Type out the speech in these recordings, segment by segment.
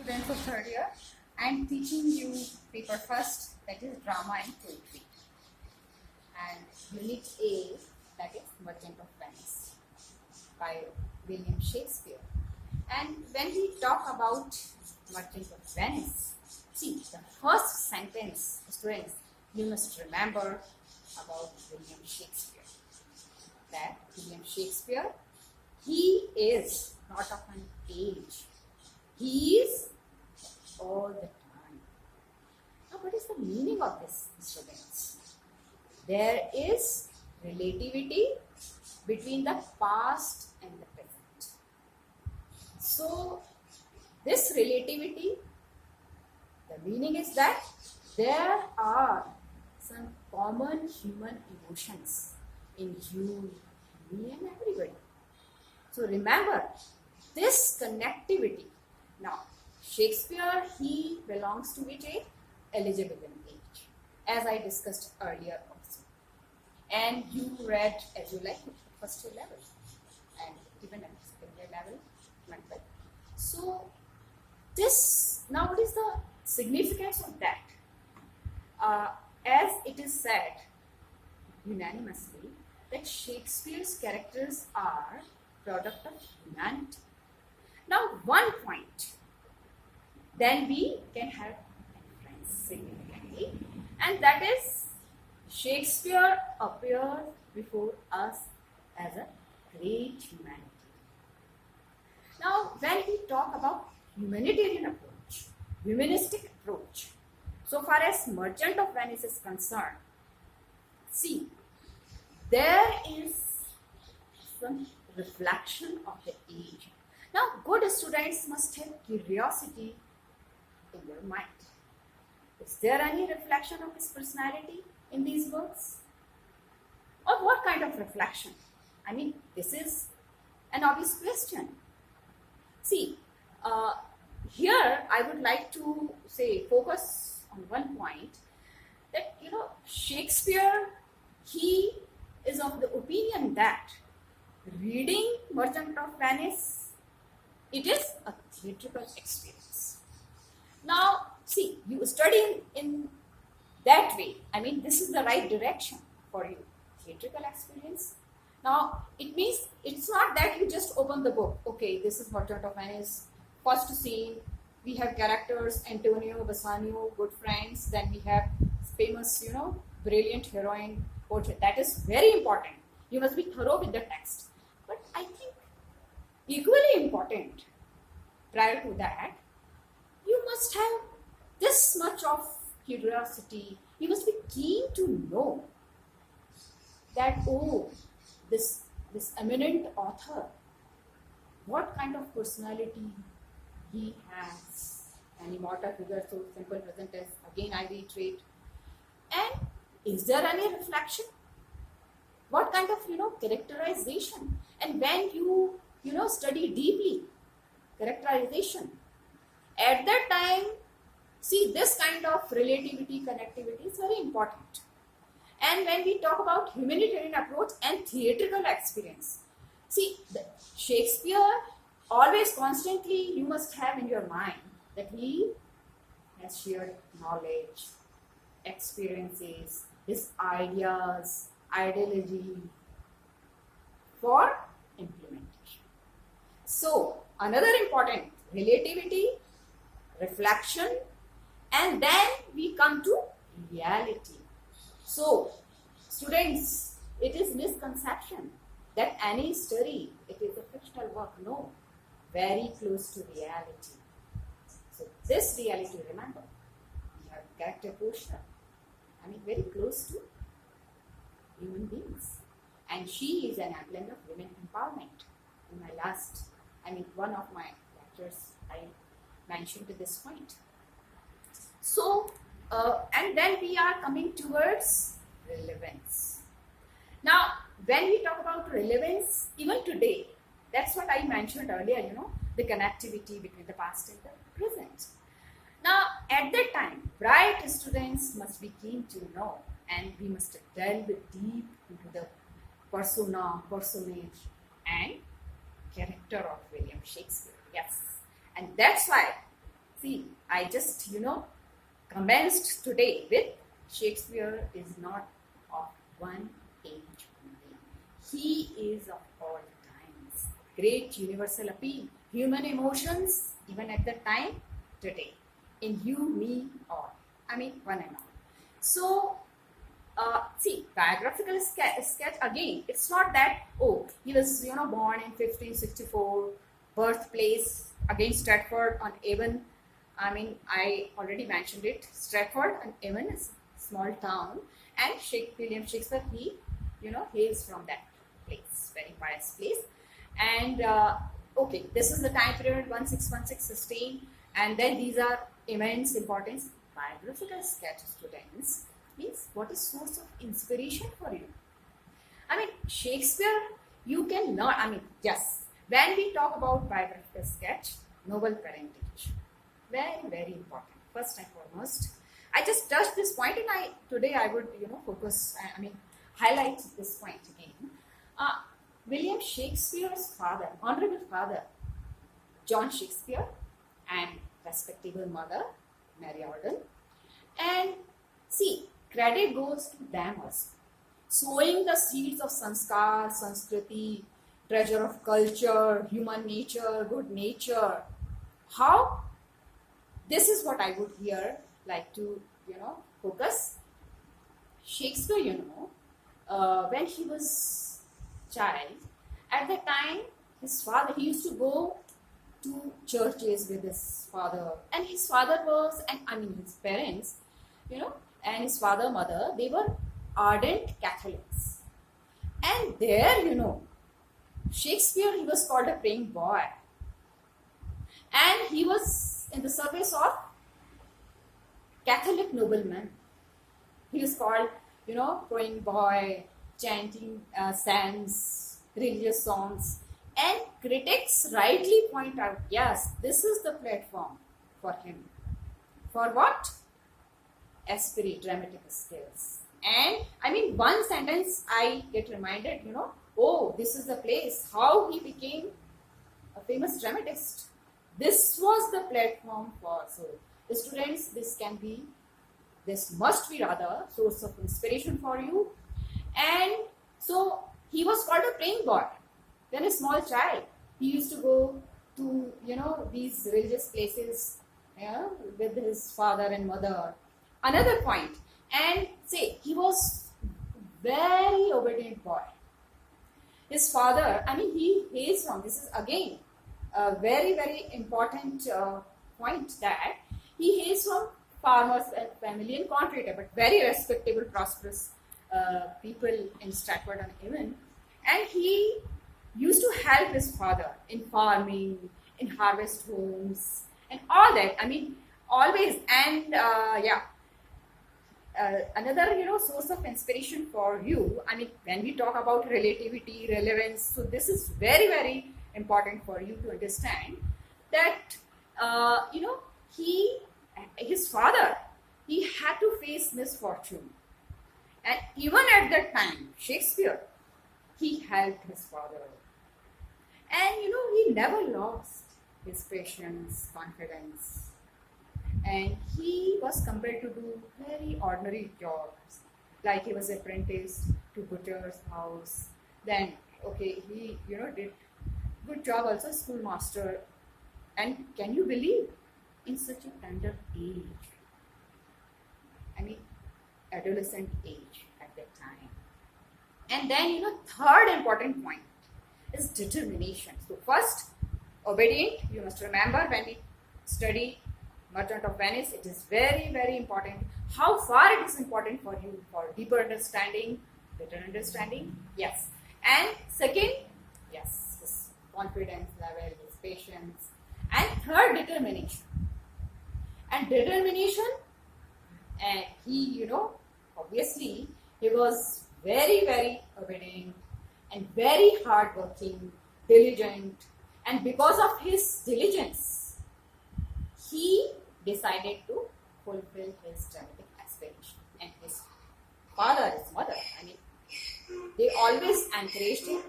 Students of third year, I am teaching you paper first, that is drama and poetry, and unit A, that is Merchant of Venice by William Shakespeare. And when we talk about Merchant of Venice, see the first sentence, students, you must remember about William Shakespeare. That William Shakespeare, he is not of an age. He is all the time. Now, what is the meaning of this, students? There is relativity between the past and the present. So, this relativity, the meaning is that there are some common human emotions in you, me, and everybody. So, remember this connectivity. Now, Shakespeare, he belongs to which age? Elizabethan age, as I discussed earlier also. And you read as you like first year level and even at second year level. So, this, now what is the significance of that? As it is said unanimously that Shakespeare's characters are product of humanity. Now, one point, then we can have reference significantly, and that is Shakespeare appears before us as a great humanity. Now, when we talk about humanitarian approach, humanistic approach, so far as Merchant of Venice is concerned, see, there is some reflection of the age. Now, good students must have curiosity in their mind. Is there any reflection of his personality in these works? Or what kind of reflection? I mean, this is an obvious question. See, here I would like to say, focus on one point that, Shakespeare, he is of the opinion that reading Merchant of Venice, it is a theatrical experience. Now, see, you study in that way. I mean, this is the right direction for you. Theatrical experience. Now, it means it's not that you just open the book. Okay, this is Merchant of Venice. First scene, we have characters, Antonio, Bassanio, good friends. Then we have famous, brilliant heroine portrait. That is very important. You must be thorough with the text. But I think equally important, prior to that, you must have this much of curiosity. You must be keen to know that, this eminent author, what kind of personality he has. An immortal figure, so simple present as, again I reiterate. And is there any reflection? What kind of, characterization? And when you, study deeply characterization, at that time, see, this kind of relativity, connectivity is very important. And when we talk about humanitarian approach and theatrical experience, see, Shakespeare always constantly, you must have in your mind that he has shared knowledge, experiences, his ideas, ideology for implementation. So, another important, relativity, reflection, and then we come to reality. So, students, it is misconception that any study, it is a fictional work. No, very close to reality. So, this reality, remember, we have character portion. I mean, very close to human beings. And she is an emblem of women empowerment. In my last, one of my lectures, I mentioned to this point. So, and then we are coming towards relevance. Now, when we talk about relevance, even today, that's what I mentioned earlier, the connectivity between the past and the present. Now, at that time, bright students must be keen to know, and we must delve deep into the personage, and character of William Shakespeare. Yes. And that's why See, I just, commenced today with Shakespeare is not of one age only. He is of all times. Great universal appeal, human emotions, even at the time today. In you, me, all. I mean, one and all. So, see, biographical sketch again. It's not that he was born in 1564, birthplace again Stratford on Avon. I mean, I already mentioned it. Stratford on Avon is a small town, and William Shakespeare, he hails from that place, very pious place. And okay, this is the time period 1616 sustain, and then these are immense importance. Biographical sketch, students, means what is source of inspiration for you. I mean, Shakespeare, you cannot, I mean, yes, when we talk about biographical sketch, noble parentage, very, very important. First and foremost, I just touched this point, and today I would, focus, highlight this point again. William Shakespeare's father, honorable father, John Shakespeare, and respectable mother, Mary Auden. And see, credit goes to them also. Sowing the seeds of sanskar, sanskriti, treasure of culture, human nature, good nature. How? This is what I would here like to, focus. Shakespeare, when he was child, at the time, his father, he used to go to churches with his father, and his father was, and his parents, and his father, mother, they were ardent Catholics. And there, Shakespeare, he was called a praying boy. And he was in the service of Catholic noblemen. He was called, praying boy, chanting psalms, religious songs. And critics rightly point out, yes, this is the platform for him. For what? Esprit, dramatic skills. And one sentence I get reminded, this is the place, how he became a famous dramatist. This was the platform for, so the students, this must be rather source of inspiration for you. And so he was called a praying boy. When a small child, he used to go to, these religious places, with his father and mother. Another point, and say, he was very obedient boy. His father, he hails from, this is again a very, very important point, that he hails from farmers' family in Contreter, but very respectable, prosperous people in Stratford-on-Avon. And he used to help his father in farming, in harvest homes, and all that. Always. And another, source of inspiration for you. When we talk about relativity, relevance, so this is very, very important for you to understand that, his father, he had to face misfortune. And even at that time, Shakespeare, he helped his father. And he never lost his patience, confidence. And he was compelled to do very ordinary jobs. Like he was apprenticed to butcher's house. Then, he, did good job also, schoolmaster. And can you believe, in such a tender age, adolescent age at that time. And then, third important point is determination. So first, obedient, you must remember when we study Merchant of Venice, it is very, very important. How far it is important for you for deeper understanding, better understanding? Yes. And second, yes, his confidence level, his patience. And third, determination. And determination, and he, obviously, he was very, very obedient and very hardworking, diligent. And because of his diligence, he decided to fulfill his dramatic aspiration. And his father, his mother, they always encouraged him.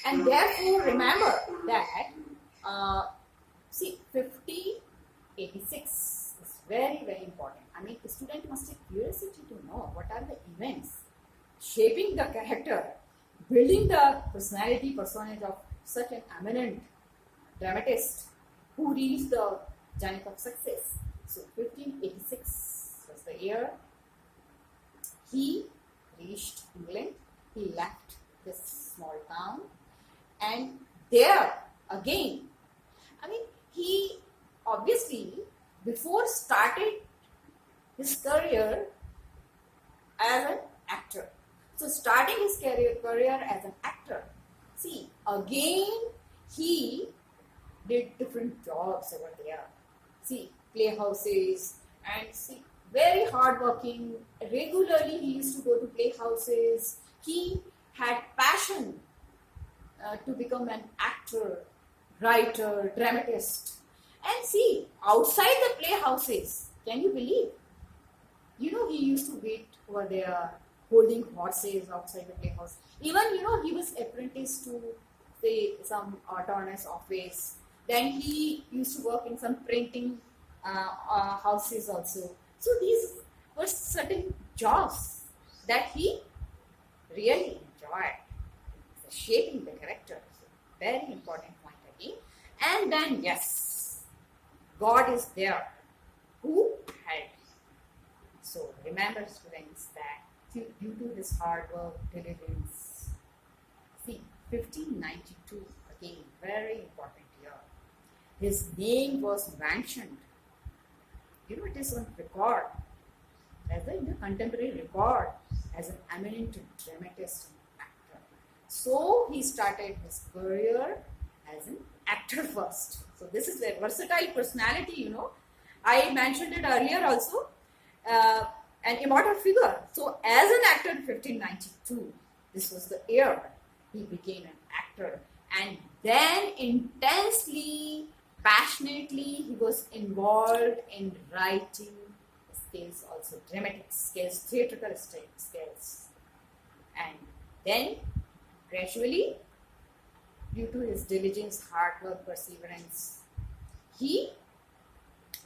And therefore, remember that, 50 1586 is very, very important. I mean, the student must have curiosity to know what are the events shaping the character, building the personage of such an eminent dramatist who reached the zenith of success. So 1586 was the year he reached England. He left this small town, and there again, I mean, he obviously before started his career as an actor. So starting his career as an actor, see, again he did different jobs over there. See, playhouses, and see, very hardworking. Regularly he used to go to playhouses. He had passion to become an actor, writer, dramatist. And see, outside the playhouses, can you believe? You know, he used to wait over there, holding horses outside the playhouse. Even, you know, he was apprenticed to, say, some attorney's office. Then he used to work in some printing houses also. So these were certain jobs that he really enjoyed. So shaping the character. So very important point again. And then, yes, God is there. Who had? So remember, students, that due to his hard work, diligence, see, 1592, again, very important year. His name was mentioned. You know, it is on record, as a contemporary record, as an eminent dramatist and actor. So he started his career as an actor first. So this is a versatile personality, you know. I mentioned it earlier also. An immortal figure. So as an actor in 1592, this was the year he became an actor. And then intensely, passionately, he was involved in writing skills, also dramatic skills, theatrical skills. And then gradually, due to his diligence, hard work, perseverance, he,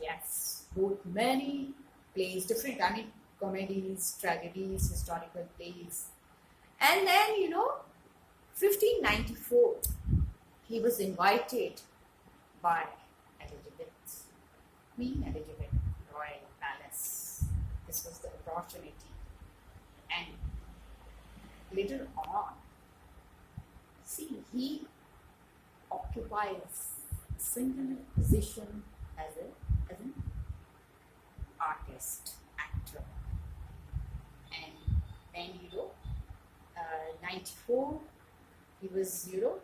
yes, wrote many plays, different, I mean, comedies, tragedies, historical plays. And then, you know, 1594, he was invited by Elizabeth, Queen Elizabeth Royal Palace. This was the opportunity. And later on, see, he occupies a single position as an artist, actor. And then, you know, 94, he was, you know,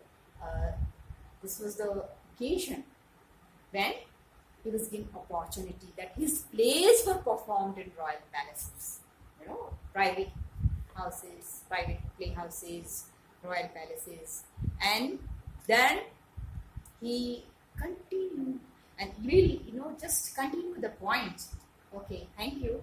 this was the occasion when he was given opportunity that his plays were performed in royal palaces, you know, private houses, private playhouses, royal palaces. And then he continued, and really, you know, just continue the point. Okay, thank you.